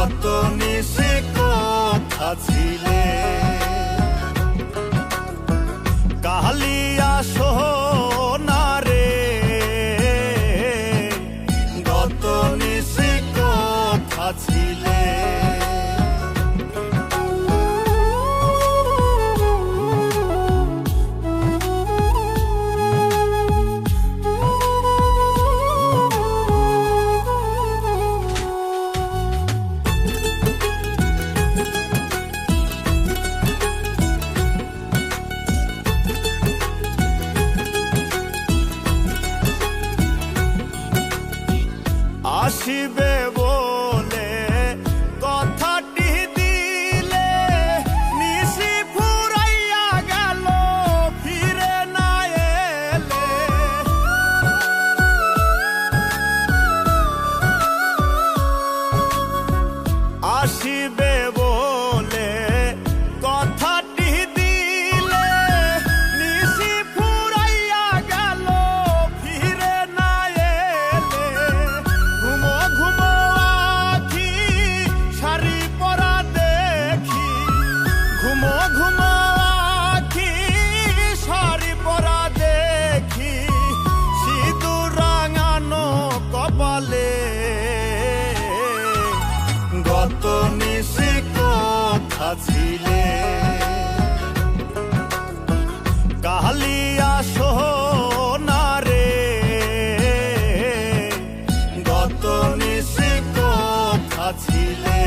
গত নিশি কোথা ছিলে, কালিয়া সোনারে গত নিশি কোথা ছিলে। আসিবে বলে কথাটি দিলে, নিশি ফুরাইয়া গেল ফিরে না এলে। আসিবে বলে কথাটি দিলে, নিশি ফুরাইয়া গেল ফিরে না এলে। ঘুমো ঘুমো আখি শাড়ি পরা দেখি, ঘুমো ঘুমো আখি শাড়ি পরা দেখি, সিঁদুর রাঙানো কপালে গত নিশি কোথা ছিলে, কালিয়া সোনারে গত নিশি কোথা ছিলে।